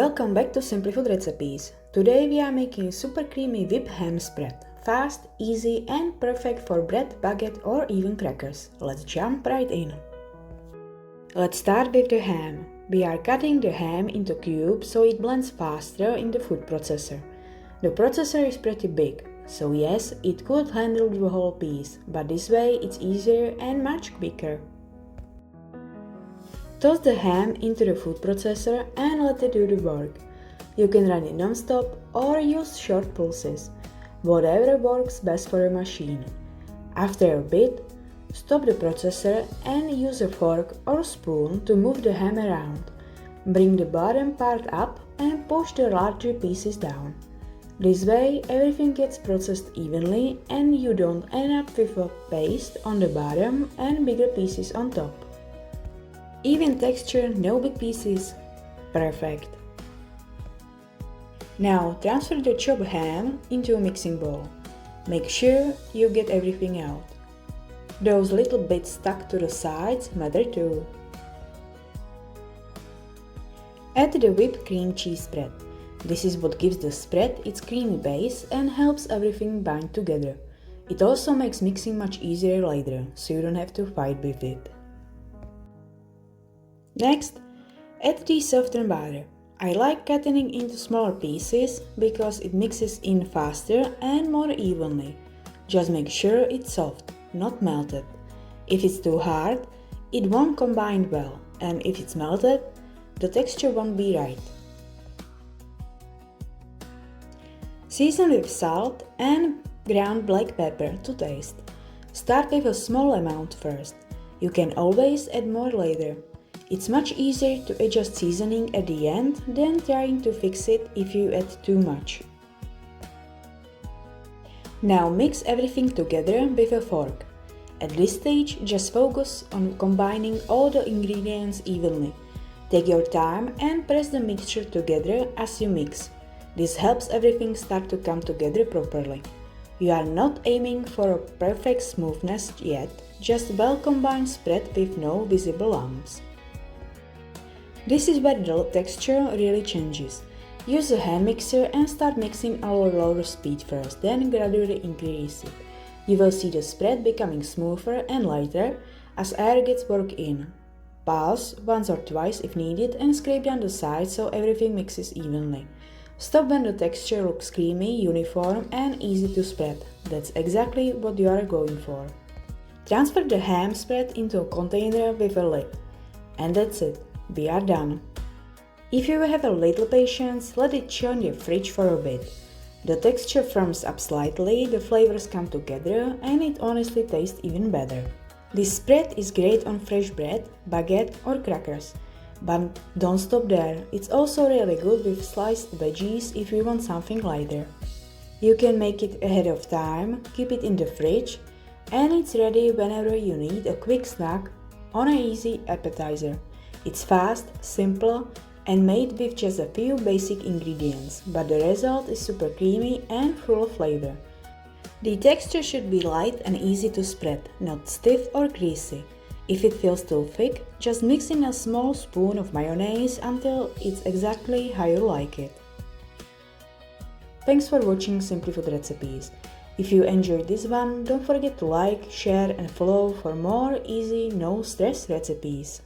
Welcome back to Simply Food Recipes. Today we are making super creamy whipped ham spread. Fast, easy and perfect for bread, baguette or even crackers. Let's jump right in. Let's start with the ham. We are cutting the ham into cubes so it blends faster in the food processor. The processor is pretty big, so yes, it could handle the whole piece, but this way it's easier and much quicker. Toss the ham into the food processor and let it do the work. You can run it non-stop or use short pulses, whatever works best for your machine. After a bit, stop the processor and use a fork or spoon to move the ham around. Bring the bottom part up and push the larger pieces down. This way everything gets processed evenly and you don't end up with a paste on the bottom and bigger pieces on top. Even texture, no big pieces. Perfect. Now transfer the chopped ham into a mixing bowl. Make sure you get everything out. Those little bits stuck to the sides matter too. Add the whipped cream cheese spread. This is what gives the spread its creamy base and helps everything bind together. It also makes mixing much easier later, so you don't have to fight with it. Next, add the softened butter. I like cutting it into smaller pieces because it mixes in faster and more evenly. Just make sure it's soft, not melted. If it's too hard, it won't combine well, and if it's melted, the texture won't be right. Season with salt and ground black pepper to taste. Start with a small amount first. You can always add more later. It's much easier to adjust seasoning at the end than trying to fix it if you add too much. Now mix everything together with a fork. At this stage, just focus on combining all the ingredients evenly. Take your time and press the mixture together as you mix. This helps everything start to come together properly. You are not aiming for a perfect smoothness yet, just well combined spread with no visible lumps. This is where the texture really changes. Use a hand mixer and start mixing at a lower speed first, then gradually increase it. You will see the spread becoming smoother and lighter as air gets worked in. Pause once or twice if needed and scrape down the sides so everything mixes evenly. Stop when the texture looks creamy, uniform and easy to spread. That's exactly what you are going for. Transfer the ham spread into a container with a lid. And that's it. We are done. If you have a little patience, let it chill in the fridge for a bit. The texture firms up slightly, the flavors come together and it honestly tastes even better. This spread is great on fresh bread, baguette or crackers. But don't stop there, it's also really good with sliced veggies if you want something lighter. You can make it ahead of time, keep it in the fridge, and it's ready whenever you need a quick snack on an easy appetizer. It's fast, simple and made with just a few basic ingredients, but the result is super creamy and full of flavor. The texture should be light and easy to spread, not stiff or greasy. If it feels too thick, just mix in a small spoon of mayonnaise until it's exactly how you like it. Thanks for watching Simply Food Recipes. If you enjoyed this one, don't forget to like, share and follow for more easy, no stress recipes.